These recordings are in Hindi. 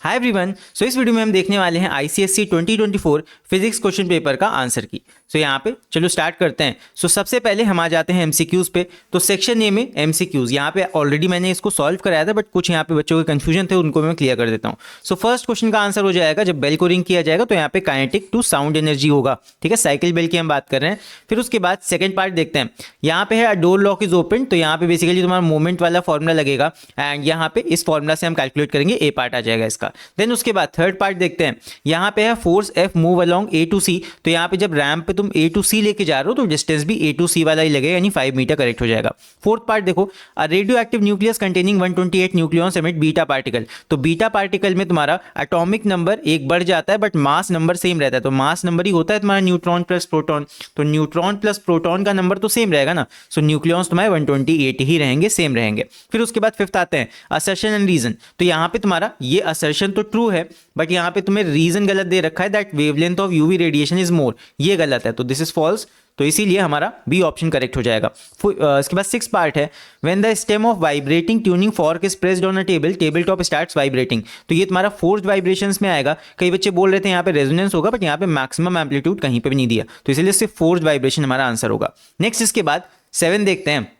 Hi everyone. सो इस वीडियो में हम देखने वाले हैं आईसीएसई 2024 फिजिक्स क्वेश्चन पेपर का आंसर की। सो यहाँ पे चलो स्टार्ट करते हैं। सो सबसे पहले हम आ जाते हैं एमसीक्यूज पे। तो सेक्शन ए में एमसीक्यूज, यहाँ पे ऑलरेडी मैंने इसको सॉल्व कराया था, बट कुछ यहाँ पे बच्चों के कंफ्यूजन थे, उनको मैं क्लियर कर देता हूँ। सो फर्स्ट क्वेश्चन का आंसर हो जाएगा, जब बेल को रिंग किया जाएगा तो यहाँ पे काइनेटिक टू साउंड एनर्जी होगा। ठीक है, साइकिल बेल की हम बात कर रहे हैं। फिर उसके बाद सेकंड पार्ट देखते हैं। यहाँ पे है डोर लॉक इज ओपन, तो यहाँ पे बेसिकली तुम्हारा मूवमेंट वाला फॉर्मूला लगेगा एंड यहाँ पे इस फॉर्मूला से हम कैलकुलेट करेंगे, ए पार्ट आ जाएगा इसका। देन उसके बाद थर्ड पार्ट देखते हैं। यहाँ पे है force F move along A to C, तो यहाँ पे जब रैम्प पे तुम ए टू सी लेके जा रहे हो तो डिस्टेंस भी ए टू सी वाला ही लगेगा, यानी 5 मीटर करेक्ट हो जाएगा। फोर्थ पार्ट देखो, a radio active nucleus containing 128 nucleons emit beta particle, तो बीटा पार्टिकल में तुम्हारा एटॉमिक नंबर एक बढ़ जाता है बट मास नंबर सेम रहता है, तो मास नंबर ही होता है तुम्हारा न्यूट्रॉन प्लस प्रोटॉन, तो न्यूट्रॉन प्लस प्रोटॉन का नंबर तो सेम रहेगा ना। सो न्यूक्लियॉन्स तुम्हारे 128 ही रहेंगे, सेम रहेंगे। फिर उसके बाद फिफ्थ आते हैं असर्शन एंड रीजन, तो यहाँ पे तुम्हारा ये असर्शन तो ट्रू है बट यहाँ पे तुम्हें रीजन गलत दे रखा है, that wavelength of UV radiation is more, ये गलत है, तो दिस इज फॉल्स, तो इसीलिए हमारा बी ऑप्शन करेक्ट हो जाएगा। इसके बाद सिक्स पार्ट है, when the stem of vibrating tuning fork is pressed on a table top starts vibrating, तो ये तुम्हारा फोर्स्ड वाइब्रेशंस में आएगा। कई बच्चे बोल रहे थे यहाँ पे रेजोनेंस होगा, बट यहाँ पे मैक्सिमम एम्पलीट्यूड कहीं पे भी नहीं दिया, तो इसलिए सिर्फ फोर्स्ड वाइब्रेशन हमारा आंसर होगा। नेक्स्ट इसके बाद 7 देखते हैं,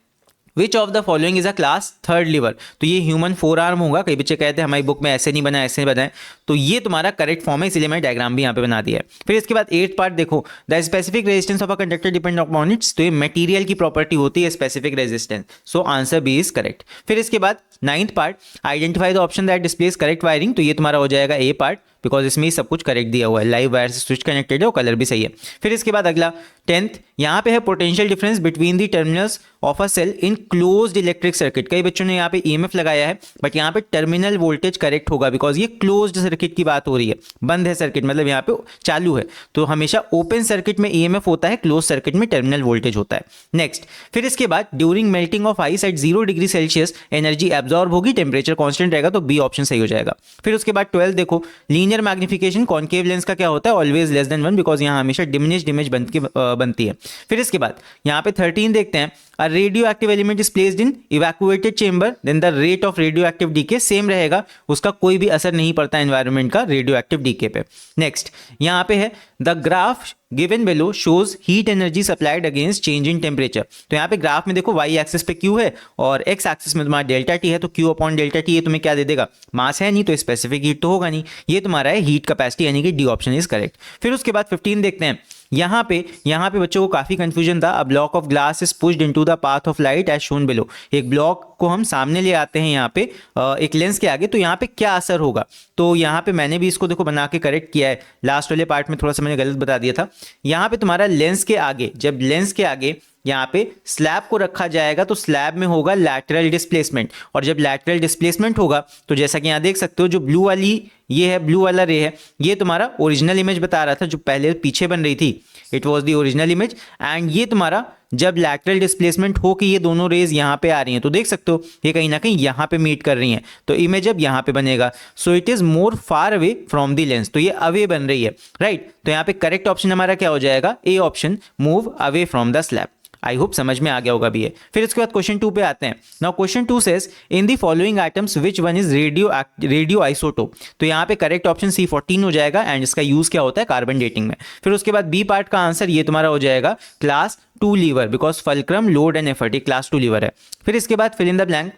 which of the following is a class third lever, तो ये ह्यूमन फोर आर्म होगा। कई बच्चे कहते हैं हमारी बुक में ऐसे नहीं बना, ऐसे बनाए, तो ये तुम्हारा करेक्ट फॉर्म है, इसलिए मैंने डायग्राम भी यहाँ पे बना दिया है। फिर इसके बाद 8th पार्ट देखो, the specific resistance of a conductor depend upon its, तो ये मटेरियल की प्रॉपर्टी होती है specific resistance, so answer B is correct. फिर इसके बाद 9th part, identify the option that displace correct wiring, तो ये तुम्हारा हो जाएगा ए पार्ट, बिकॉज इसमें ही सब कुछ करेक्ट दिया हुआ है, लाइव वायर से स्विच कनेक्टेड है और कलर भी सही है। फिर इसके बाद अगला 10th, यहाँ पे है potential difference between the terminals of a cell in closed electric circuit. कई बच्चों ने यहाँ पे ईएमएफ लगाया है, बट यहाँ पे टर्मिनल वोल्टेज करेक्ट होगा, बिकॉज ये क्लोज्ड सर्किट की बात हो रही है, बंद है सर्किट, मतलब यहाँ पे चालू है, तो हमेशा ओपन सर्किट में ईएमएफ होता है, क्लोज सर्किट में टर्मिनल वोल्टेज होता है। नेक्स्ट, फिर इसके बाद during melting of ice at 0 degree Celsius energy absorb होगी, टेम्परेचर कॉन्स्टेंट रहेगा, तो बी ऑप्शन सही हो जाएगा। फिर उसके बाद 12 देखो, लीनियर मैग्निफिकेशन कॉन्केव लेंस का क्या होता है, ऑलवेज लेस देन 1, बिकॉज यहाँ हमेशा डिमिनिश्ड इमेज बनती है। फिर इसके बाद यहाँ पे 13 देखते हैं, a radioactive element is placed in evacuated chamber, then the rate of radioactive decay same रहेगा, उसका कोई भी असर नहीं पड़ता एनवायरनमेंट का रेडियो एक्टिव डीके पे। नेक्स्ट यहाँ पे है, the graph given below shows heat energy supplied against change in temperature, तो यहाँ पे ग्राफ में देखो वाई एक्सिस पे क्यू है और एक्स एक्सिस में तुम्हारा डेल्टा टी है, तो क्यू अपॉन डेल्टा टी ये तुम्हें क्या दे देगा, मास है नहीं तो स्पेसिफिक हीट तो होगा नहीं, ये तुम्हारा है हीट कैपेसिटी, यानी कि डी ऑप्शन इज करेक्ट। फिर उसके बाद 15 देखते हैं, यहाँ पे बच्चों को काफी कंफ्यूजन था, a block of glass is pushed into the path of light as shown below, एक ब्लॉक को हम सामने ले आते हैं यहाँ पे एक लेंस के आगे, तो यहाँ पे क्या असर होगा, तो यहाँ पे मैंने भी इसको देखो बना के करेक्ट किया है, लास्ट वाले पार्ट में थोड़ा सा मैंने गलत बता दिया था। यहाँ पे तुम्हारा लेंस के आगे, जब लेंस के आगे यहाँ पे स्लैब को रखा जाएगा तो स्लैब में होगा लैटरल डिस्प्लेसमेंट, और जब लैटरल डिस्प्लेसमेंट होगा तो जैसा कि यहाँ देख सकते हो, जो ब्लू वाली ये है, ब्लू वाला रे है, ये तुम्हारा ओरिजिनल इमेज बता रहा था, जो पहले पीछे बन रही थी, it was the original image, and ये तुम्हारा जब लैटरल डिस्प्लेसमेंट हो कि ये दोनों रेज यहाँ पे आ रही हैं, तो देख सकते हो ये कहीं ना कहीं यहाँ पे मीट कर रही हैं, तो इमेज अब यहाँ पे बनेगा, so it is more far away from the lens, तो ये अवे बन रही है, राइट। तो यहाँ पे करेक्ट ऑप्शन हमारा क्या हो जाएगा, A option, move away from the slab. I hope समझ में आ गया होगा भी ये। फिर इसके बाद क्वेश्चन 2 पे आते हैं। Now question 2 says, in the following items which one is radio isotope, तो यहाँ पे करेक्ट ऑप्शन C14 हो जाएगा, एंड इसका यूज क्या होता है, कार्बन डेटिंग में। फिर उसके बाद बी पार्ट का आंसर ये तुम्हारा हो जाएगा class 2 lever, because fulcrum load and effort, ये क्लास 2 लीवर है। फिर इसके बाद fill in the blank,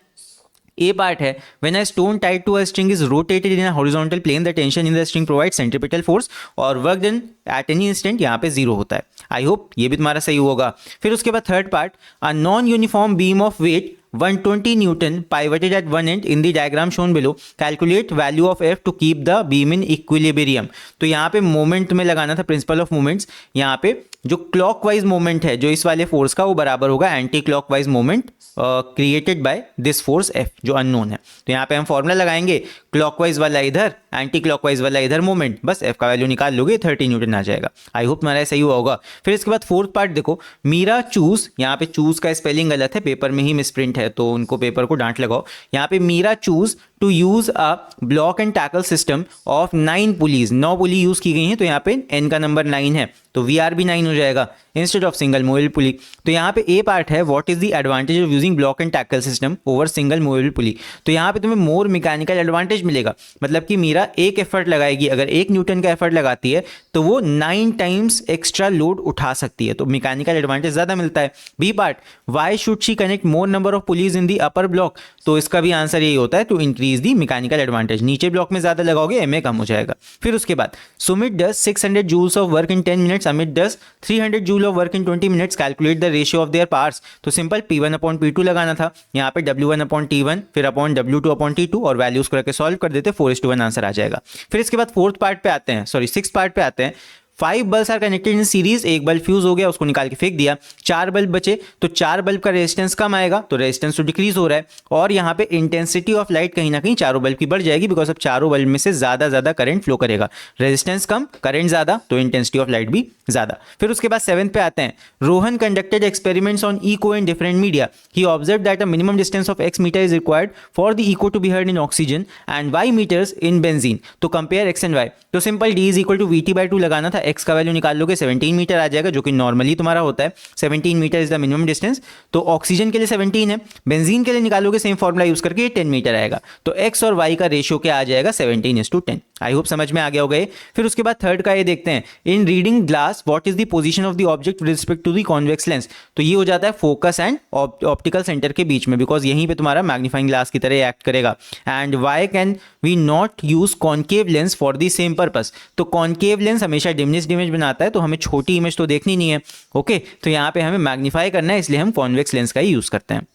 A part है, when a stone tied to a string is rotated in a horizontal plane the tension in the string provide centripetal force और work done at any instant, यहाँ पे 0 होता है। आई होप ये भी तुम्हारा सही होगा। फिर उसके बाद third part, a non uniform beam of weight 120 newton pivoted at one end in the diagram shown below, calculate value of F to keep the beam in equilibrium, तो यहाँ पे मोमेंट में लगाना था, प्रिंसिपल ऑफ मोमेंट्स, यहाँ पे जो क्लॉकवाइज मोमेंट है जो इस वाले फोर्स का, वो बराबर होगा anti clockwise moment created by this force F जो अननोन है। तो यहाँ पे हम फॉर्मूला लगाएंगे, क्लॉकवाइज वाला इधर, एंटी क्लॉकवाइज वाला इधर मोमेंट, बस F का वैल्यू निकाल लोगे, 30 न्यूटन आ जाएगा। आई होप तुम्हारा सही हुआ होगा। फिर इसके बाद फोर्थ पार्ट देखो, मीरा चूज, यहाँ पे चूज का स्पेलिंग गलत है, पेपर में ही मिसप्रिंट है, तो उनको पेपर को डांट लगाओ। यहाँ पे Meera choose to use a block and tackle system of 9 pulleys, 9 pulley use की गई हैं, तो यहाँ पे n का नंबर 9 है तो वीआर भी 9 हो जाएगा instead of single movable pulley. तो यहाँ पे ए पार्ट है what is the advantage of using block and tackle system over single movable pulley. तो यहाँ पे तुम्हें मोर मैकेनिकल एडवांटेज मिलेगा, मतलब कि मीरा एक एफर्ट लगाएगी, अगर 1 न्यूटन का एफर्ट लगाती है तो वो 9 टाइम्स एक्स्ट्रा लोड उठा सकती है, तो मैकेनिकल एडवांटेज ज्यादा मिलता है। B part why should she connect more number of pulleys in the upper block, तो इसका भी आंसर यही होता है to increase the mechanical advantage, नीचे ब्लॉक में ज्यादा लगाओगे एमए कम हो जाएगा। फिर उसके बाद Sumit does 600 joules of work in 10 minutes, Amit does 300 joule of work in 20 minutes, calculate the ratio of their parts. तो सिंपल P1 अपॉन P2 लगाना था, यहाँ पे W1 अपॉन T1 फिर अपॉन W2 अपॉन T2 और वैल्यूज करके सॉल्व कर देते 4:1 आंसर आ जाएगा। फिर इसके बाद फोर्थ पार्ट पे आते हैं, सॉरी 6th पार्ट पे आते हैं। 5 bulbs are connected in series, एक बल्ब फ्यूज हो गया उसको निकाल के फेंक दिया, 4 बल्ब बचे, तो 4 बल्ब का रेजिस्टेंस कम आएगा तो रेजिस्टेंस तो डिक्रीज हो रहा है, और यहाँ पे इंटेंसिटी ऑफ लाइट कहीं ना कहीं चारों बल्ब की बढ़ जाएगी, बिकॉज अब चारों बल्ब में से ज्यादा करंट फ्लो करेगा, रेजिस्टेंस कम करंट ज्यादा तो इंटेंसिटी ऑफ लाइट भी ज्यादा। फिर उसके बाद 7th पे आते हैं। Rohan conducted experiments on echo in different media, he observe that a minimum distance of x metre is required for the echo to be heard in oxygen and y metres in benzene, तो कंपेयर x एंड y। तो simple d is equal to vt/2 लगाना था, x का वैल्यू निकाल लोगे 17 मीटर आ जाएगा, जो कि नॉर्मली तुम्हारा होता है 17 metre is the minimum distance, तो ऑक्सीजन के लिए 17 है, बेंजीन के लिए निकालोगे सेम फॉर्मूला यूज करके ये 10 मीटर आएगा, तो x और y का रेशियो क्या आ जाएगा 17:10। आई होप समझ में आ गया होगा। फिर उसके बाद थर्ड का ये देखते हैं, in reading glass what is the position of the object with respect to the convex lens, तो ये हो जाता है फोकस एंड ऑप्टिकल सेंटर के बीच में, बिकॉज यहीं पे तुम्हारा मैग्नीफाइंग ग्लास की तरह एक्ट करेगा। And why can we not use concave lens for the same purpose, तो कॉन्केव लेंस हमेशा डिमनेस्ड इमेज बनाता है, तो हमें छोटी इमेज तो देखनी नहीं है, ओके तो यहाँ पे हमें मैग्नीफाई करना है, इसलिए हम कॉन्वेक्स लेंस का ही यूज करते हैं।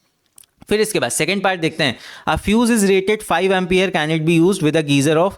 फिर इसके बाद सेकंड पार्ट देखते हैं। अ fuse is rated 5 ampere, can it be used with a geyser of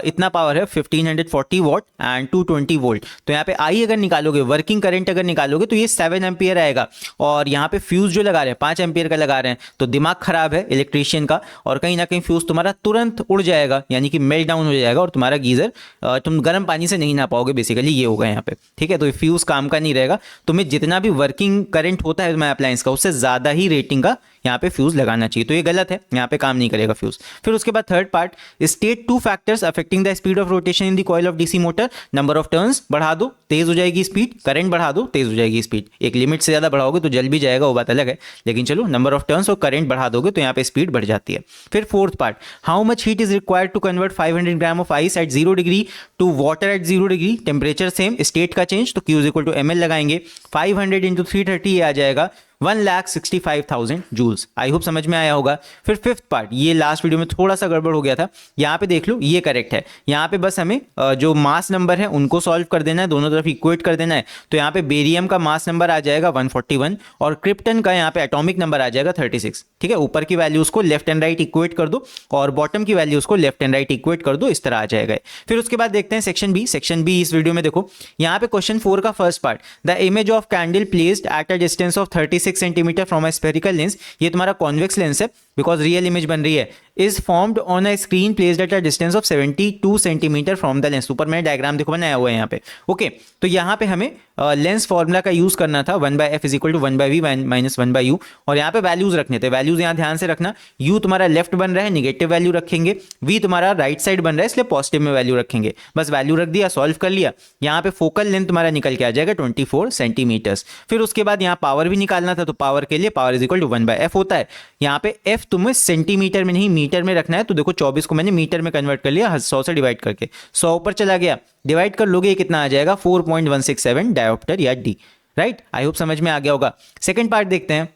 इतना पावर है 1540 वॉट एंड 220 वोल्ट, तो यहाँ पे आई अगर निकालोगे, वर्किंग करंट अगर निकालोगे तो ये 7 एम्पियर आएगा, और यहाँ पे फ्यूज जो लगा रहे हैं 5 एम्पियर का लगा रहे हैं, तो दिमाग खराब है इलेक्ट्रीशियन का, और कहीं ना कहीं फ्यूज तुम्हारा तुरंत उड़ जाएगा, यानी कि मेल्ट डाउन हो जाएगा, और तुम्हारा गीजर तुम गर्म पानी से नहीं ना पाओगे, बेसिकली ये होगा यहाँ पे, ठीक है। तो फ्यूज काम का नहीं रहेगा, तुम्हें जितना भी वर्किंग करंट होता है तुम्हारे अप्लायंस का उससे ज्यादा ही रेटिंग का यहाँ पे फ्यूज लगाना चाहिए, तो ये गलत है, यहाँ पे काम नहीं करेगा फ्यूज। फिर उसके बाद third part, state 2 factors affecting the speed of rotation in the coil of DC motor, number of turns बढ़ा दो तेज हो जाएगी स्पीड, करंट बढ़ा दो तेज हो जाएगी स्पीड, एक लिमिट से ज्यादा बढ़ाओगे तो जल भी जाएगा, वो बात अलग है, लेकिन चलो नंबर ऑफ टर्न्स और करंट बढ़ा दोगे तो यहाँ पे स्पीड बढ़ जाती है। फिर fourth part, how much heat is required to convert 500 gram of ice at 0 degree to water at 0 degree, temperature same, state का चेंज, तो Q is equal to ml लगाएंगे, 500 इंटू 330 आ जाएगा 1,65,000 जूल्स। आई होप समझ में आया होगा। फिर फिफ्थ पार्ट, ये लास्ट वीडियो में थोड़ा सा गड़बड़ हो गया था, यहाँ पे देख लो ये करेक्ट है, यहाँ पे बस हमें जो मास नंबर है उनको सॉल्व कर देना है, दोनों तरफ इक्वेट कर देना है, तो यहाँ पे बेरियम का मास नंबर आ जाएगा 141 और क्रिप्टन का यहाँ पे एटॉमिक नंबर आ जाएगा 36, ठीक है। ऊपर की वैल्यूज को लेफ्ट एंड राइट इक्वेट कर दो और बॉटम की वैल्यूज को लेफ्ट एंड राइट इक्वेट कर दो, इस तरह आ जाएगा। फिर उसके बाद देखते हैं सेक्शन बी। सेक्शन बी इस वीडियो में देखो, यहाँ पे क्वेश्चन 4 का first part, the image of candle placed at a distance of 36 centimetre from spherical lens, ये तुम्हारा कॉन्वेक्स लेंस है बिकॉज रियल इमेज बन रही है, is formed on a screen placed at a distance of 72 centimetre from the lens. ऊपर मैंने डायग्राम देखो बनाया हुआ है यहाँ पे, ओके। तो यहाँ पे हमें लेंस फॉर्मूला का यूज करना था 1/f is equal to 1/v minus 1/u, और यहाँ पे वैल्यूज रखने थे। वैल्यूज यहाँ ध्यान से रखना, u तुम्हारा लेफ्ट बन रहा है निगेटिव वैल्यू रखेंगे, v तुम्हारा राइट साइड बन रहा है इसलिए पॉजिटिव में वैल्यू रखेंगे। बस वैल्यू रख दिया, सॉल्व कर लिया। यहाँ पे फोकल लेंथ तुम्हारा निकल के आ जाएगा 24 सेंटीमीटर्स। फिर उसके बाद यहाँ पावर भी निकालना था, तो पावर के लिए power is equal to 1/f होता है। यहाँ पे f तुम्हें सेंटीमीटर में नहीं मीटर में रखना है, तो देखो 24 को मैंने मीटर में कन्वर्ट कर लिया 100 से डिवाइड करके, 100 ऊपर चला गया, डिवाइड कर लोगे कितना आ जाएगा 4.167 डायोप्टर या डी, राइट। आई होप समझ में आ गया होगा। सेकंड पार्ट देखते हैं।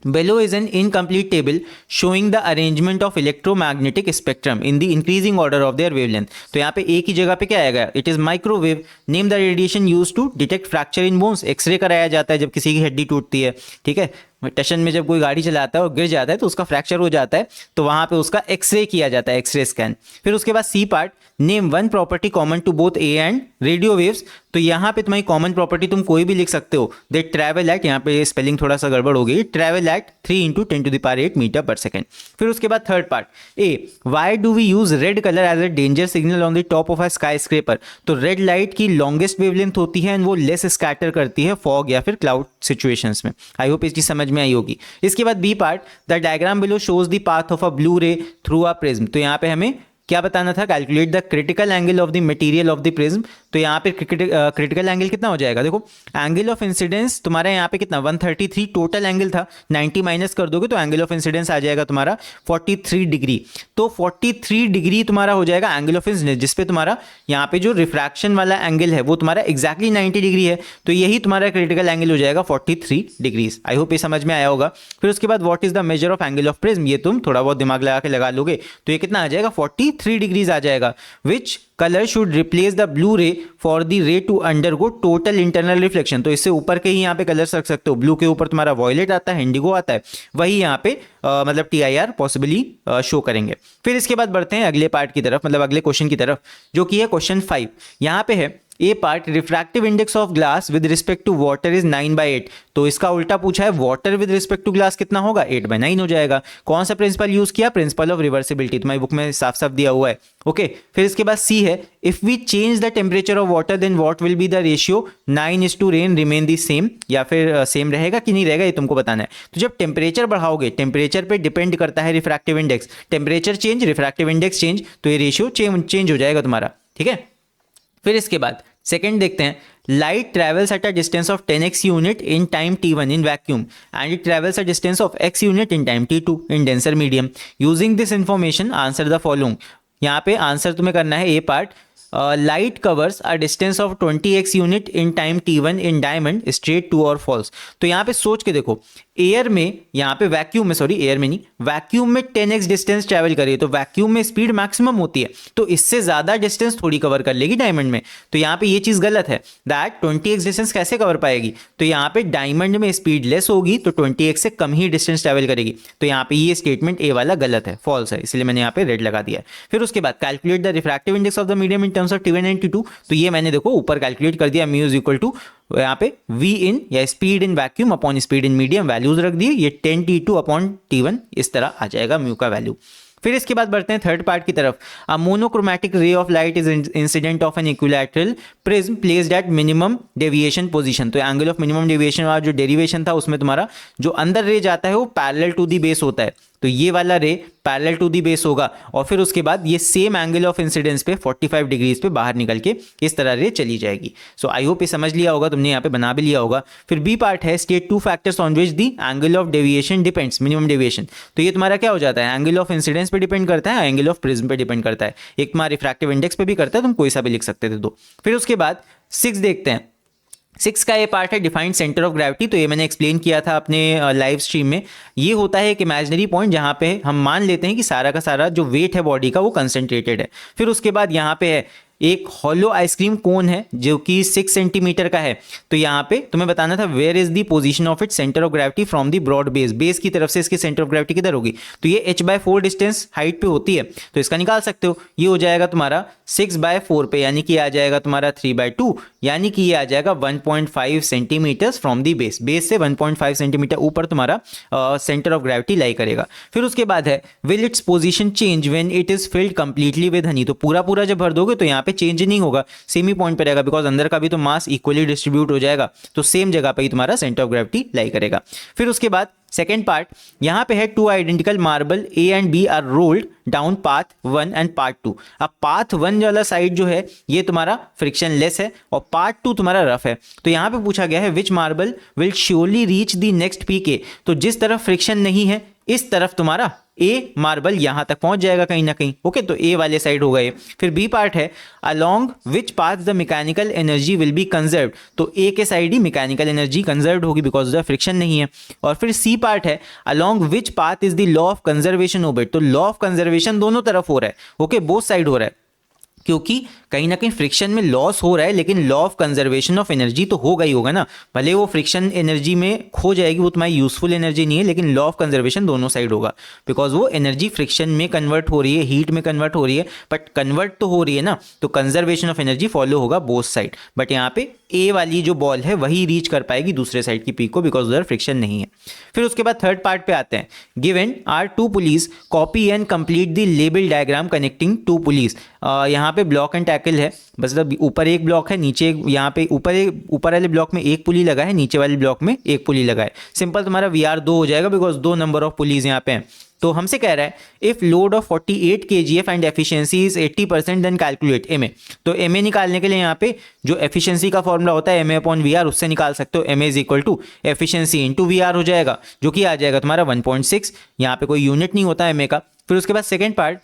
Below is an incomplete table showing the arrangement of electromagnetic spectrum in the increasing order of their wavelength। तो यहाँ पे एक ही जगह पे क्या आएगा, it is microwave. Name the radiation used to detect fracture in bones. X ray कराया जाता है जब किसी की हड्डी टूटती है, ठीक है। टशन में जब कोई गाड़ी चलाता है और गिर जाता है तो उसका फ्रैक्चर हो जाता है, तो वहां पे उसका एक्सरे किया जाता है, एक्सरे स्कैन। फिर उसके बाद C part, name one property common to both A and radio waves. तो यहाँ पे तुम्हारी कॉमन प्रॉपर्टी तुम कोई भी लिख सकते हो, दे ट्रैवल एट, यहाँ पे स्पेलिंग थोड़ा सा गड़बड़ हो गई, travel at 3 × 10⁸ metre per second. फिर उसके बाद third part, A why do we use red colour as a danger signal on the top of a skyscraper. तो रेड लाइट की लॉन्गेस्ट वेवलेंथ होती है एंड वो लेस स्कैटर करती है फॉग या फिर क्लाउड सिचुएशंस में। आई होप इसकी समझ समझ में आई होगी। इसके बाद B part, the diagram below shows the path of a blue ray through a prism. तो यहाँ पे हमें क्या बताना था, calculate the critical angle of the material of the prism. तो यहाँ पे क्रिटिकल एंगल कितना हो जाएगा, देखो एंगल ऑफ इंसिडेंस तुम्हारा यहाँ पे कितना 133 टोटल एंगल था, 90 माइनस कर दोगे तो एंगल ऑफ इंसिडेंस आ जाएगा तुम्हारा 43 डिग्री। तो 43 डिग्री तुम्हारा हो जाएगा एंगल ऑफ इंसिडेंस, जिसपे तुम्हारा यहाँ पे जो रिफ्रैक्शन वाला एंगल है वो तुम्हारा एक्जैक्टली 90 डिग्री है, तो यही तुम्हारा क्रिटिकल एंगल हो जाएगा 43 डिग्रीज। आई होप ये समझ में आया होगा। फिर उसके बाद what is the measure of angle of prism, ये तुम थोड़ा बहुत दिमाग लगा के लगा लोगे तो ये कितना आ जाएगा 43 डिग्रीज आ जाएगा। Which colour should replace the blue ray for the ray to undergo total internal reflection. तो इससे ऊपर के ही यहाँ पे कलर्स रख सकते हो, ब्लू के ऊपर तुम्हारा वॉयलेट आता है, इंडिगो आता है, वही यहाँ पे मतलब TIR पॉसिबली शो करेंगे। फिर इसके बाद बढ़ते हैं अगले पार्ट की तरफ, मतलब अगले क्वेश्चन की तरफ, जो कि है क्वेश्चन 5। यहाँ पे है A part, refractive index of glass with respect to water is 9/8। तो इसका उल्टा पूछा है, water with respect to glass कितना होगा, 8/9 हो जाएगा। कौन सा प्रिंसिपल यूज किया, प्रिंसिपल ऑफ रिवर्सिबिलिटी, तुम्हारी बुक में साफ साफ दिया हुआ है। ओके फिर इसके बाद सी है, if we change the temperature of water then what will be the ratio 9:8 remain the same, या फिर सेम रहेगा कि नहीं रहेगा ये तुमको बताना है। तो जब टेम्परेचर बढ़ाओगे, टेम्परेचर पे डिपेंड करता है refractive index, temperature change refractive index change, तो ये रेशियो चेंज हो जाएगा तुम्हारा, ठीक है। फिर इसके बाद सेकंड देखते हैं, light travels at a distance of 10x unit in time t1 in vacuum and it travels a distance of x unit in time t2 in denser medium. Using this information answer the following. यहाँ पे आंसर तुम्हें करना है A part, light covers a distance of 20x unit in time t1 in diamond state true or false. तो यहाँ पे सोच के देखो, एयर में, यहाँ पे वैक्यूम में, सॉरी एयर में नहीं, वैक्यूम में 10x डिस्टेंस ट्रैवल करिए, तो वैक्यूम में स्पीड मैक्सिमम होती है, तो इससे ज्यादा डिस्टेंस थोड़ी कवर कर लेगी डायमंड में। तो यहाँ पे ये चीज गलत है, दैट 20x डिस्टेंस कैसे कवर पाएगी। तो यहाँ पे डायमंड में स्पीड लेस होगी तो 20x से कम ही डिस्टेंस ट्रैवल करेगी। तो यहाँ पे ये स्टेटमेंट ए वाला गलत है, फॉल्स है, इसलिए मैंने यहाँ पे रेड लगा दिया है। फिर उसके बाद calculate the refractive index of the medium in terms of t1 and t2। तो ये मैंने देखो ऊपर कैलकुलेट कर दिया, म्यू इज इक्वल टू यहाँ पे v इन या speed in vacuum upon speed in medium, values रख दिए, ये 10t2 अपॉन t1 इस तरह आ जाएगा म्यू का वैल्यू। फिर इसके बाद बढ़ते हैं थर्ड पार्ट की तरफ। A monochromatic ray of light is incident of an equilateral prism placed at minimum deviation position. तो एंगल ऑफ मिनिमम डेविएशन वाला जो डेरिवेशन था उसमें तुम्हारा जो अंदर रे जाता है वो पैरेलल टू द बेस होता है, तो ये वाला ray parallel to the base होगा, और फिर उसके बाद ये सेम एंगल ऑफ इंसिडेंस पे 45 डिग्रीज पे बाहर निकल के इस तरह रे चली जाएगी। सो आई होप ये समझ लिया होगा तुमने, यहाँ पे बना भी लिया होगा। फिर बी पार्ट है, state 2 factors on which the angle of deviation depends, minimum deviation. तो ये तुम्हारा क्या हो जाता है, एंगल ऑफ इंसिडेंस पे डिपेंड करता है, एंगल ऑफ प्रिज्म पे डिपेंड करता है, एक तुम्हारा रिफ्रैक्टिव इंडेक्स पे भी करता है, तुम कोई सा भी लिख सकते थे दो। फिर उसके बाद 6 देखते हैं। 6 का ये पार्ट है डिफाइंड सेंटर ऑफ ग्रेविटी। तो ये मैंने एक्सप्लेन किया था अपने लाइव स्ट्रीम में। ये होता है एक इमेजिनरी पॉइंट जहाँ पे हम मान लेते हैं कि सारा का सारा जो वेट है बॉडी का वो कंसंट्रेटेड है। फिर उसके बाद यहाँ पे है एक हॉलो आइसक्रीम कोन है जो कि 6 सेंटीमीटर का है। तो यहाँ पे तुम्हें बताना था where is the position of it centre of gravity from the broad base, base की तरफ से इसके सेंटर ऑफ ग्रेविटी किधर होगी। तो ये h/4 डिस्टेंस हाइट पे होती है, तो इसका निकाल सकते हो। ये हो जाएगा तुम्हारा 6/4 पे, यानी कि आ जाएगा तुम्हारा 3/2, यानी कि ये आ जाएगा 1.5 centimetre from the base, base से 1.5 सेंटीमीटर ऊपर तुम्हारा सेंटर ऑफ ग्रेविटी लाई करेगा। फिर उसके बाद है will its position change when it is filled completely with Honey. तो पूरा जब भर दोगे तो यहाँ पे चेंज नहीं होगा, सेम ही पॉइंट पे रहेगा, बिकॉज अंदर का भी तो मास इक्वली डिस्ट्रीब्यूट हो जाएगा, तो सेम जगह पे ही तुम्हारा सेंटर ऑफ ग्रेविटी लाई करेगा। फिर उसके बाद सेकेंड पार्ट यहाँ पे है 2 identical marble A and B are rolled down path 1 and part 2। अब पाथ 1 वाला साइड जो है ये तुम्हारा फ्रिक्शन लेस है और पार्ट 2 तुम्हारा रफ है। तो यहाँ पे पूछा गया है which marble will surely reach the next peak A. तो जिस तरफ फ्रिक्शन नहीं है इस तरफ तुम्हारा ए मार्बल यहां तक पहुंच जाएगा कहीं ना कहीं। ओके, तो ए वाले साइड हो गए। फिर बी पार्ट है along which path the mechanical energy will be conserve. तो ए के साइड ही मैकेनिकल एनर्जी कंजर्व होगी बिकॉज द फ्रिक्शन नहीं है। और फिर सी पार्ट है along which path is the law of conservation of it. तो लॉ ऑफ कंजर्वेशन दोनों तरफ हो रहा है, ओके, बोथ साइड हो रहा है, क्योंकि कहीं ना कहीं फ्रिक्शन में लॉस हो रहा है लेकिन law of conservation of energy तो होगा ही होगा ना। भले वो फ्रिक्शन एनर्जी में खो जाएगी, वो तुम्हारी यूजफुल एनर्जी नहीं है, लेकिन लॉ ऑफ कंजर्वेशन दोनों साइड होगा बिकॉज वो एनर्जी फ्रिक्शन में कन्वर्ट हो रही है, हीट में कन्वर्ट हो रही है, बट कन्वर्ट तो हो रही है ना, तो कंजर्वेशन ऑफ एनर्जी फॉलो होगा बोथ साइड। बट यहाँ पे ए वाली जो बॉल है वही रीच कर पाएगी दूसरे साइड की पीक को बिकॉज उधर फ्रिक्शन नहीं है। फिर उसके बाद थर्ड पार्ट पे आते हैं। Given are 2 pulleys copy and complete the label diagram connecting 2 pulleys. यहाँ पे पे ब्लॉक एंड टैकल है, मतलब ऊपर एक ब्लॉक है, नीचे एक, यहाँ पे ऊपर वाले ब्लॉक में एक पुली लगा है, नीचे वाले ब्लॉक में एक पुली लगा है। सिंपल तुम्हारा VR 2 हो जाएगा बिकॉज 2 नंबर ऑफ पुलीज यहाँ पे हैं। तो हमसे कह रहा है if load of 48 kgf and efficiency is 80% then calculate MA। तो MA निकालने के लिए यहाँ पे जो एफिशिएंसी का फॉर्मूला होता है MA/VR, उससे निकाल सकते हो। MA is equal to efficiency into VR हो जाएगा, जो कि आ जाएगा तुम्हारा 1.6। यहाँ पे कोई यूनिट नहीं होता MA का। फिर उसके बाद second part,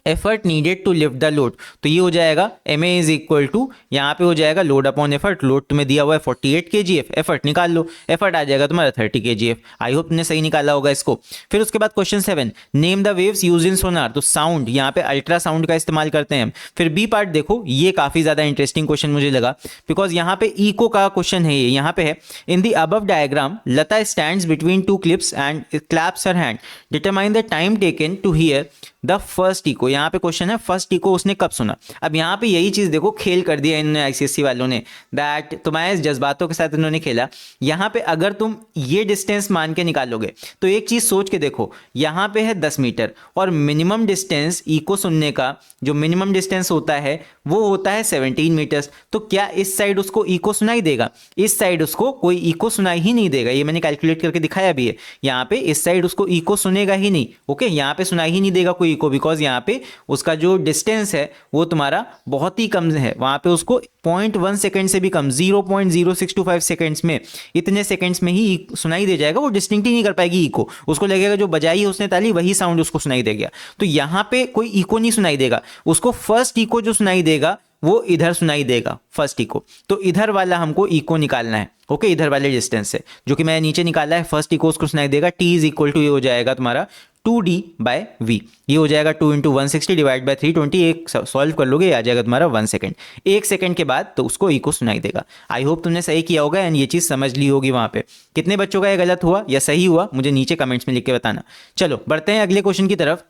effort needed to lift the load, तो ये हो जाएगा MA इज इक्वल टू, यहाँ पे हो जाएगा लोड अपॉन एफर्ट। लोड तुम्हें दिया हुआ है 48 kgf, एफर्ट निकाल लो, एफर्ट आ जाएगा तुम्हारा 30 kgf। आई होप तुमने सही निकाला होगा इसको। फिर उसके बाद question 7, name the waves use in sonar. तो साउंड, यहाँ पे अल्ट्रासाउंड का इस्तेमाल करते हैं हम। फिर बी पार्ट देखो, ये काफी ज्यादा इंटरेस्टिंग क्वेश्चन मुझे लगा बिकॉज यहाँ पे इको का क्वेश्चन है। ये यहाँ पे है, in the above diagram Lata stands between two cliffs and claps her hand, determine the time taken to hear the first echo. यहाँ पे क्वेश्चन है फर्स्ट इको उसने कब सुना। अब यहाँ पे यही चीज देखो खेल कर दिया इन्होंने ICSE वालों ने, दैट तुम्हारे जज्बातों के साथ इन्होंने खेला। यहाँ पे अगर तुम ये डिस्टेंस मान के निकालोगे तो एक चीज सोच के देखो, यहाँ पे है 10 मीटर और मिनिमम डिस्टेंस इको सुनने का जो मिनिमम डिस्टेंस होता है वो होता है 17 मीटर्स। तो क्या इस साइड उसको इको सुनाई देगा? इस साइड उसको कोई इको सुनाई ही नहीं देगा। ये मैंने कैलकुलेट करके दिखाया भी है। यहाँ पे इस साइड उसको इको सुनेगा ही नहीं। ओके, यहाँ पे सुनाई ही नहीं देगा कोई इको बिकॉज यहाँ पे उसका जो डिस्टेंस है वो तुम्हारा बहुत ही कम है। वहां पे उसको 0.1 सेकंड से भी कम, 0.0625 सेकंड्स में, इतने सेकंड्स में ही सुनाई दे जाएगा। वो डिस्टिंक्ट ही नहीं कर पाएगी इको, उसको लगेगा जो बजाई है उसने ताली वही साउंड उसको सुनाई देगा। तो यहाँ पे कोई इको नहीं सुनाई देगा, उसको फर्स्ट इको जो सुनाई देगा वो इधर सुनाई देगा, फर्स्ट इको। तो इधर वाला हमको इको निकालना है। ओके, इधर वाले डिस्टेंस से जो कि मैंने नीचे निकाला है, फर्स्ट इको उसको सुनाई देगा। T इज इक्वल टू ये हो जाएगा तुम्हारा 2D/V। ये हो जाएगा 2 × 160 डिवाइड बाय 320। एक सॉल्व कर लोगे, आ जाएगा तुम्हारा 1 सेकंड। 1 सेकंड के बाद तो उसको इको सुनाई देगा। आई होप तुमने सही किया होगा एंड ये चीज़ समझ ली होगी। वहाँ पे कितने बच्चों का ये गलत हुआ या सही हुआ मुझे नीचे कमेंट्स में लिख के बताना। चलो बढ़ते हैं अगले क्वेश्चन की तरफ।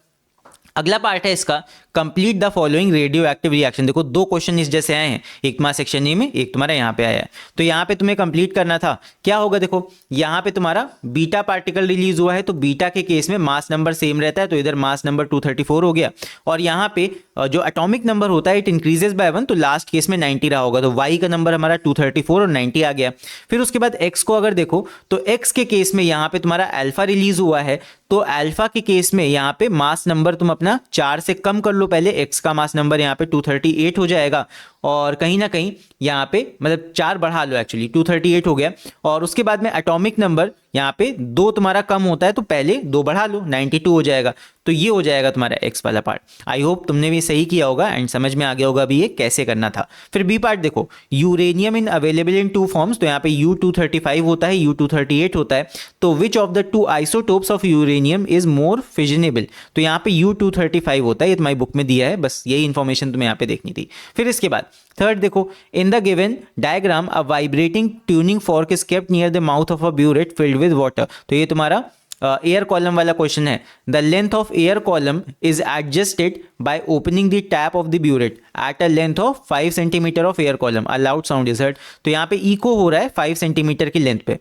अगला पार्ट है इसका, complete the following radio active reaction. देखो 2 क्वेश्चन इस जैसे आए हैं, एक तुम्हारा सेक्शन ए में, एक तुम्हारा यहाँ पे आया है। तो यहाँ पे तुम्हें कंप्लीट करना था। क्या होगा देखो, यहाँ पे तुम्हारा बीटा पार्टिकल रिलीज हुआ है, तो बीटा के केस में मास नंबर सेम रहता है, तो इधर मास नंबर 234 हो गया। और यहाँ पे जो एटॉमिक नंबर होता है इट इंक्रीजेस बाय 1, तो लास्ट केस में 90 रहा होगा। तो वाई का नंबर हमारा 234 और 90 आ गया। फिर उसके बाद एक्स को अगर देखो तो एक्स के केस में यहाँ पे तुम्हारा अल्फा रिलीज हुआ है, तो अल्फा के केस में यहाँ पे मास नंबर तुम अपना 4 से कम कर लो पहले। एक्स का मास नंबर यहाँ पे 238 हो जाएगा और कहीं ना कहीं यहाँ पे मतलब 4 बढ़ा लो, एक्चुअली 238 हो गया। और उसके बाद में एटॉमिक नंबर यहाँ पे 2 तुम्हारा कम होता है, तो पहले 2 बढ़ा लो, 92 हो जाएगा। तो ये हो जाएगा तुम्हारा एक्स वाला पार्ट। आई होप तुमने भी सही किया होगा एंड समझ में आ गया होगा भी ये कैसे करना था। फिर बी पार्ट देखो, uranium in available in 2 forms. तो यहाँ पे U235 होता है, U238 होता है। तो विच of the 2 isotopes of uranium is more फिजनेबल। तो यहाँ पे U235 होता है, ये तुम्हारी बुक में दिया है, बस यही इंफॉर्मेशन तुम्हें यहाँ पे देखनी थी। फिर इसके बाद थर्ड देखो, in the given diagram a vibrating tuning fork is kept near the mouth of a burette filled with water. तो ये तुम्हारा एयर कॉलम वाला क्वेश्चन है। The length of air column is adjusted by opening the tap of the burette at a length of 5 centimetre of air column, a loud sound is heard. तो यहाँ पे इको हो रहा है 5 सेंटीमीटर की लेंथ पे।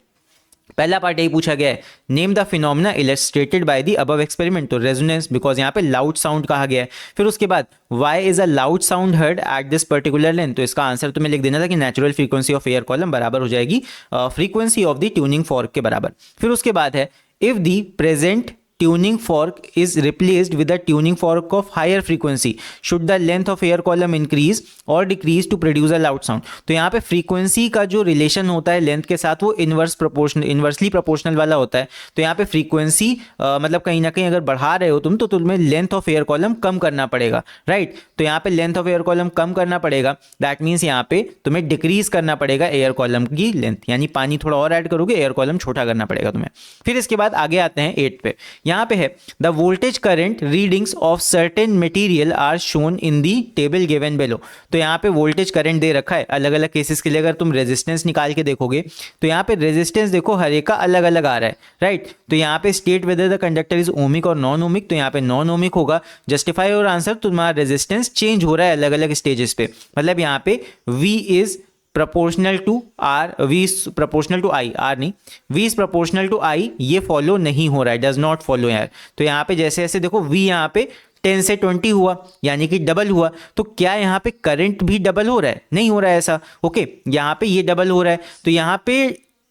पहला पार्ट यही पूछा गया है, name the phenomena illustrated by the above experiment. तो रेजोनेंस, बिकॉज यहाँ पे लाउड साउंड कहा गया है। फिर उसके बाद why is a loud sound heard at this particular length. तो इसका आंसर तुम्हें लिख देना था कि natural frequency of air column बराबर हो जाएगी frequency of the tuning fork के बराबर। फिर उसके बाद है, if the present tuning fork is replaced with a tuning fork of higher frequency, should the length of air column increase or decrease to produce a loud sound। तो यहाँ पे फ्रीक्वेंसी का जो रिलेशन होता है लेंथ के साथ वो इन्वर्सली प्रोपोर्शनल वाला होता है। तो यहाँ पे फ्रीक्वेंसी मतलब कहीं ना कहीं अगर बढ़ा रहे हो तुम तो तुम्हें लेंथ ऑफ एयर कॉलम कम करना पड़ेगा, राइट। तो यहाँ पे लेंथ ऑफ एयर कॉलम कम करना पड़ेगा, दैट मीन्स यहाँ पे तुम्हें डिक्रीज करना पड़ेगा एयर कॉलम की लेंथ, यानी पानी थोड़ा और ऐड करोगे, एयर कॉलम छोटा करना पड़ेगा तुम्हें। फिर इसके बाद आगे आते हैं 8 पे। यहाँ पे है, the voltage current readings of certain material are shown in the table given below. तो यहाँ पे वोल्टेज करंट दे रखा है अलग अलग केसेस के लिए। अगर तुम रेजिस्टेंस निकाल के देखोगे तो यहाँ पे रेजिस्टेंस देखो हर एक का अलग अलग आ रहा है, राइट। तो यहाँ पे state whether the conductor is ohmic और नॉन ओमिक। तो यहाँ पे नॉन ओमिक होगा। जस्टिफाई और आंसर, तुम्हारा रेजिस्टेंस चेंज हो रहा है अलग अलग स्टेजेस पे, मतलब यहाँ पे V is proportional to R, V is proportional to I, R नहीं, V is proportional to I, ये फॉलो नहीं हो रहा है, डज नॉट फॉलो यार। तो यहाँ पे जैसे जैसे देखो V यहाँ पे 10 से 20 हुआ यानी कि डबल हुआ। तो क्या यहाँ पे करंट भी डबल हो रहा है? नहीं हो रहा है ऐसा। ओके, यहाँ पे ये डबल हो रहा है, तो यहाँ पे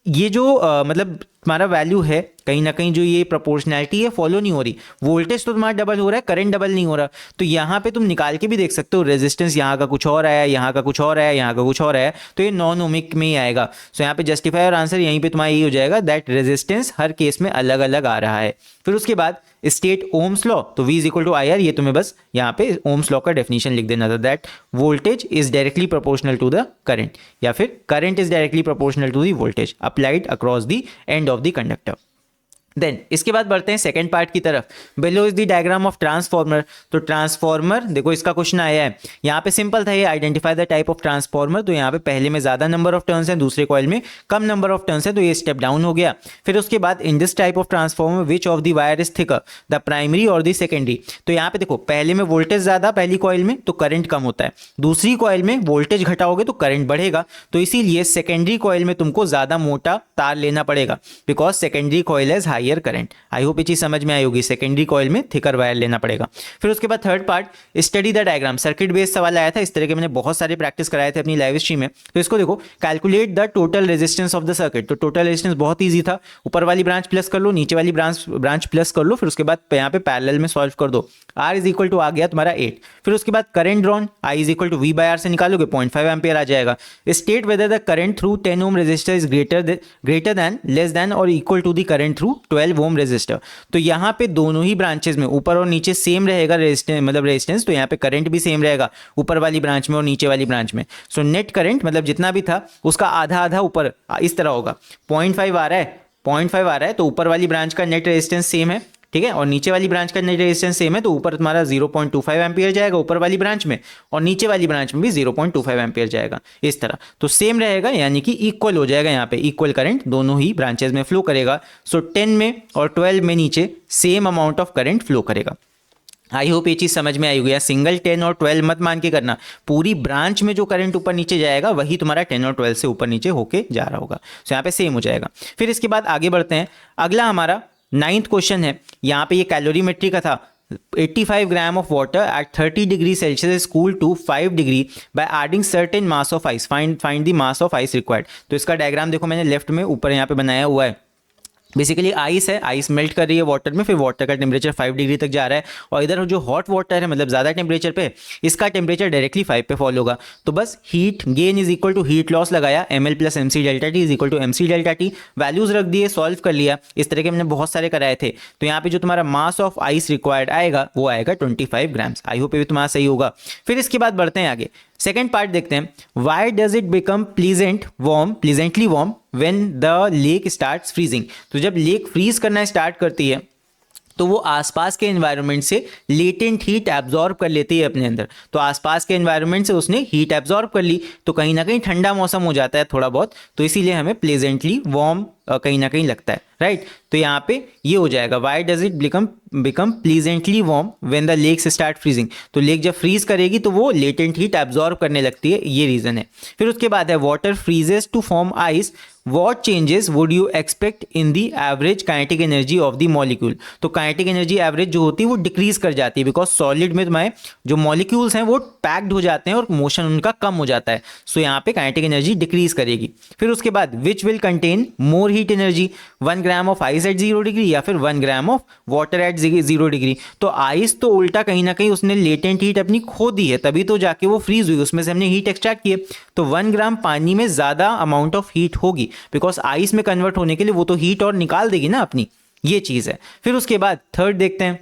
ये जो मतलब तुम्हारा वैल्यू है कहीं ना कहीं जो ये प्रोपोर्शनैलिटी है फॉलो नहीं हो रही। वोल्टेज तो तुम्हारा डबल हो रहा है, करंट डबल नहीं हो रहा। तो यहाँ पे तुम निकाल के भी देख सकते हो, रेजिस्टेंस यहाँ का कुछ और है, यहाँ का कुछ और है, यहाँ का कुछ और है, तो ये नॉन ओमिक में ही आएगा। सो यहाँ पे जस्टिफाई और आंसर यहीं पे तुम्हारा ये हो जाएगा दैट रेजिस्टेंस हर केस में अलग अलग आ रहा है। फिर उसके बाद स्टेट ओम्स लॉ, तो V is equal to IR, ये तुम्हें बस यहाँ पे ओम्स लॉ का डेफिनेशन लिख देना था that voltage is directly proportional to the current, या फिर current is directly proportional to the voltage applied across the end of the conductor. Then इसके बाद बढ़ते हैं सेकंड पार्ट की तरफ। Below is the diagram of transformer. तो ट्रांसफॉर्मर देखो इसका क्वेश्चन आया है, यहाँ पे सिंपल था ये, identify the type of transformer. तो यहाँ पे पहले में ज्यादा नंबर ऑफ टर्न्स हैं, दूसरे कॉइल में कम नंबर ऑफ टर्न्स है, तो ये स्टेप डाउन हो गया। फिर उसके बाद in this type of transformer which of the wire is thicker, the primary और द सेकेंडरी। तो यहाँ पे देखो पहले में वोल्टेज ज्यादा पहली कॉइल में तो करंट कम होता है, दूसरी कॉइल में वोल्टेज घटाओगे तो करंट बढ़ेगा। तो इसीलिए सेकेंडरी कॉइल में तुमको ज्यादा मोटा तार लेना पड़ेगा, because secondary coil has higher current. I hope ये चीज समझ में आई होगी, सेकेंडरी कॉइल में थिकर वायर लेना पड़ेगा। फिर उसके बाद third part study the diagram. Circuit based सवाल आया था, इस तरह के मैंने बहुत सारे प्रैक्टिस कराए थे अपनी लाइव स्ट्रीम में। तो इसको देखो, calculate the total resistance of the circuit. तो टोटल रेजिस्टेंस बहुत ईजी था, ऊपर वाली ब्रांच प्लस कर लो, नीचे वाली ब्रांच प्लस कर लो, फिर उसके बाद यहाँ पे पैरेलल में सॉल्व कर दो। R इज इक्वल टू आ गया तुम्हारा 8। फिर उसके बाद current drawn I is equal to V/R से निकालोगे 0.5 एम्पियर आ जाएगा। State whether the current through 10 ohm resistor is greater than less than or equal to the current through 12 ohm resistor. तो यहाँ पे दोनों ही ब्रांचेस में ऊपर और नीचे सेम रहेगा रेजिस्टेंस, मतलब रेजिस्टेंस, तो यहाँ पे करंट भी सेम रहेगा ऊपर वाली ब्रांच में और नीचे वाली ब्रांच में। सो नेट करंट मतलब जितना भी था उसका आधा आधा ऊपर इस तरह होगा। 0.5 आ रहा है, 0.5 आ रहा है, तो ऊपर वाली ब्रांच का नेट रेजिस्टेंस सेम है, ठीक है, और नीचे वाली ब्रांच का नेट रेजिस्टेंस सेम है, तो ऊपर तुम्हारा 0.25 एम्पियर जाएगा ऊपर वाली ब्रांच में, और नीचे वाली ब्रांच में भी 0.25 एम्पियर जाएगा इस तरह। तो सेम रहेगा, यानी कि इक्वल हो जाएगा, यहाँ पे इक्वल करंट दोनों ही ब्रांचेस में फ्लो करेगा। सो 10 में और 12 में नीचे same amount of current flow करेगा। आई होप ये चीज समझ में आई होगी। सिंगल 10 और 12 मत मान के करना, पूरी ब्रांच में जो करंट ऊपर नीचे जाएगा वही तुम्हारा 10 और 12 से ऊपर नीचे होके जा रहा होगा। सो यहाँ पे सेम हो जाएगा। फिर इसके बाद आगे बढ़ते हैं, अगला हमारा 9th क्वेश्चन है। यहाँ पे ये कैलोरीमेट्री का था। 85 gram of water at 30 degree Celsius is cooled to 5 degree by adding certain mass of ice, find the mass of ice required. तो इसका डायग्राम देखो मैंने लेफ्ट में ऊपर यहाँ पे बनाया हुआ है। बेसिकली आइस है, आइस मेल्ट कर रही है वाटर में, फिर वाटर का टेम्परेचर 5 डिग्री तक जा रहा है, और इधर जो हॉट वाटर है मतलब ज़्यादा टेम्परेचर पे, इसका टेम्परेचर डायरेक्टली 5 पे फॉल होगा। तो बस heat gain is equal to heat loss लगाया, ml plus MC delta T is equal to MC delta T, values रख दिए, सॉल्व कर लिया। इस तरह के मैंने बहुत सारे कराए थे। तो यहाँ पे जो तुम्हारा मास ऑफ आइस रिक्वायर्ड आएगा वो आएगा 25 ग्राम्स। आई होप ये भी तुम्हारा सही होगा। फिर इसके बाद बढ़ते हैं आगे, सेकेंड पार्ट देखते हैं। Y does it become pleasantly warm when the lake starts freezing. तो जब लेक फ्रीज करना स्टार्ट करती है तो वो आसपास के एनवायरनमेंट से लेटेंट हीट एब्जॉर्ब कर लेती है अपने अंदर। तो आसपास के एनवायरनमेंट से उसने हीट एब्जॉर्ब कर ली, तो कहीं ना कहीं ठंडा मौसम हो जाता है थोड़ा बहुत, तो इसीलिए हमें प्लेजेंटली वार्म कहीं ना कहीं लगता है, राइट। तो यहाँ पे ये हो जाएगा, why does it become pleasantly warm when the lakes start freezing. तो लेक जब फ्रीज करेगी तो वो लेटेंट हीट एब्जॉर्ब करने लगती है, ये रीजन है। फिर उसके बाद है water freezes to form ice, what changes would you expect in the average kinetic energy of the molecule। तो काइनेटिक एनर्जी एवरेज जो होती है वो डिक्रीज कर जाती है, बिकॉज सॉलिड में तुम्हारे जो मॉलिक्यूल्स हैं वो पैक्ड हो जाते हैं और मोशन उनका कम हो जाता है। सो यहाँ पे काइनेटिक एनर्जी डिक्रीज करेगी। फिर उसके बाद which will contain more heat energy, 1 gram of ice at 0 degree या फिर 1 ग्राम ऑफ वाटर एट 0 डिग्री। तो आइस तो उल्टा कहीं ना कहीं उसने लेटेंट हीट अपनी खो दी है, तभी तो जाके वो फ्रीज हुई, उसमें से हमने हीट एक्सट्रैक्ट की है। तो 1 ग्राम पानी में ज्यादा अमाउंट ऑफ हीट होगी, बिकॉज आइस में कन्वर्ट होने के लिए वो तो हीट और निकाल देगी ना अपनी, ये चीज है। फिर उसके बाद थर्ड देखते हैं,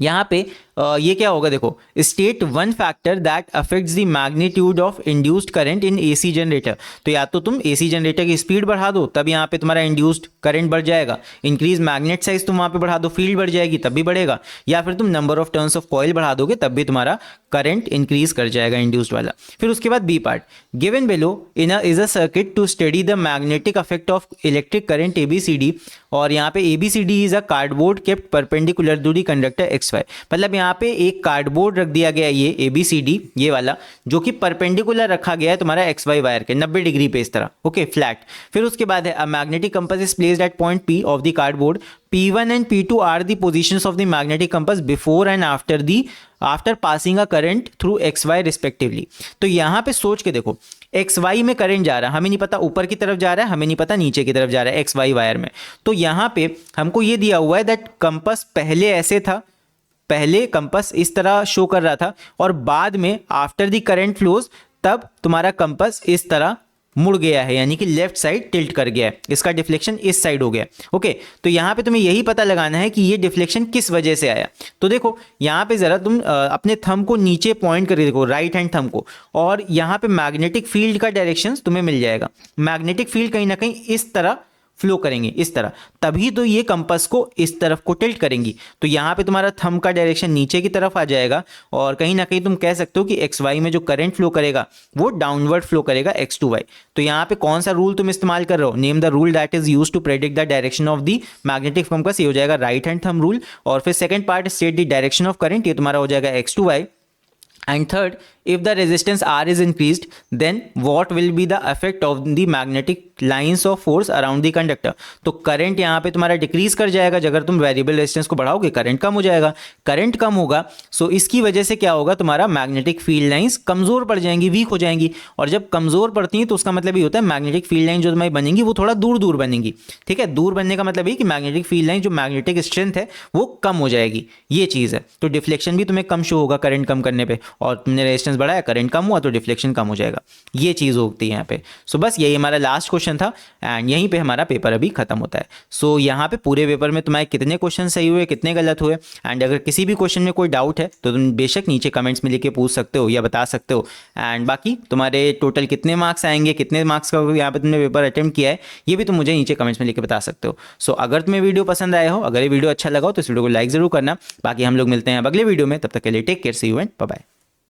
यहाँ पे ये क्या होगा, देखो state one factor that affects the magnitude of induced current in AC generator. तो या तो तुम एसी जनरेटर की स्पीड बढ़ा दो तब यहाँ पे तुम्हारा इंड्यूस्ड करंट बढ़ जाएगा, इंक्रीज मैग्नेट साइज तुम वहाँ पे बढ़ा दो, फील्ड बढ़ जाएगी तब भी बढ़ेगा, या फिर तुम number of turns of coil बढ़ा दोगे तब भी तुम्हारा करंट इंक्रीज कर जाएगा इंड्यूस्ड वाला। फिर उसके बाद B part, given below is a circuit to study the magnetic effect of electric current ABCD, और यहाँ पे ABCD is a cardboard kept perpendicular to the conductor XY। मतलब यहाँ पे एक कार्डबोर्ड रख दिया गया है, ये ABCD ये वाला, जो कि परपेंडिकुलर रखा गया है तुम्हारा XY वायर के 90 डिग्री पे इस तरह, ओके फ्लैट। फिर उसके बाद है a magnetic compass is placed at point P of the cardboard, P1 and P2 are the positions of the magnetic compass before and after passing a current through XY respectively. तो यहाँ पे सोच के देखो, XY में करंट जा रहा है, हमें नहीं पता ऊपर की तरफ जा रहा है, हमें नहीं पता नीचे की तरफ जा रहा है XY वायर में। तो यहाँ पे हमको ये दिया हुआ है दैट कंपास पहले ऐसे था, पहले कंपास इस तरह शो कर रहा था, और बाद में आफ्टर द करंट फ्लोज तब तुम्हारा कंपास इस तरह मुड़ गया है, यानी कि लेफ्ट साइड टिल्ट कर गया है, इसका डिफ्लेक्शन इस साइड हो गया। ओके, तो यहाँ पे तुम्हें यही पता लगाना है कि ये डिफ्लेक्शन किस वजह से आया। तो देखो यहाँ पे जरा तुम अपने थंब को नीचे पॉइंट करके देखो, राइट हैंड थंब को, और यहाँ पे मैग्नेटिक फील्ड का डायरेक्शन तुम्हें मिल जाएगा। मैग्नेटिक फील्ड कहीं ना कहीं इस तरह फ्लो करेंगे, इस तरह, तभी तो ये कंपास को इस तरफ को टिल्ट करेंगी। तो यहाँ पे तुम्हारा थंब का डायरेक्शन नीचे की तरफ आ जाएगा, और कहीं ना कहीं तुम कह सकते हो कि XY में जो करंट फ्लो करेगा वो डाउनवर्ड फ्लो करेगा X to Y। तो यहाँ पे कौन सा रूल तुम इस्तेमाल कर रहे हो, name the rule that is used to predict the direction of the magnetic compass, ये हो जाएगा राइट हैंड थंब रूल। और फिर second part state the direction of current, ये तुम्हारा हो जाएगा X to Y। And third, if the resistance R is increased, then what will be the effect of the magnetic lines of force around the conductor? तो करंट यहाँ पे तुम्हारा डिक्रीज कर जाएगा, अगर तुम वेरिएबल रेजिस्टेंस को बढ़ाओगे करंट कम हो जाएगा, करंट कम होगा, सो इसकी वजह से क्या होगा, तुम्हारा मैग्नेटिक फील्ड लाइंस कमजोर पड़ जाएंगी, वीक हो जाएंगी। और जब कमजोर पड़ती हैं तो उसका मतलब ये होता है मैग्नेटिक फील्ड लाइन जो तुम्हारी बनेंगी वो थोड़ा दूर दूर बनेंगी। ठीक है, दूर बनने का मतलब ये कि मैग्नेटिक फील्ड लाइन जो मैग्नेटिक स्ट्रेंथ है वो कम हो जाएगी, ये चीज़ है। तो डिफ्लेक्शन भी तुम्हें कम शो होगा करंट कम करने पे, और तुमने रेजिस्टेंस बढ़ाया, करंट कम हुआ तो डिफ्लेक्शन कम हो जाएगा, ये चीज़ होती है यहाँ पे। सो बस यही हमारा लास्ट क्वेश्चन था, एंड यहीं पे हमारा पेपर अभी खत्म होता है। सो यहाँ पे पूरे पेपर में तुम्हारे कितने क्वेश्चन सही हुए, कितने गलत हुए, एंड अगर किसी भी क्वेश्चन में कोई डाउट है तो तुम बेशक नीचे कमेंट्स में लिख के पूछ सकते हो या बता सकते हो। एंड बाकी तुम्हारे टोटल कितने मार्क्स आएंगे, कितने मार्क्स का यहाँ पे तुमने पेपर अटेम्प्ट किया है, ये भी तुम मुझे नीचे कमेंट्स में लिख के बता सकते हो। सो अगर तुम्हें वीडियो पसंद आया हो, अगर ये वीडियो अच्छा लगा हो तो इस वीडियो को लाइक जरूर करना। बाकी हम लोग मिलते हैं अब अगले वीडियो में, तब तक के लिए take care, see you and bye bye.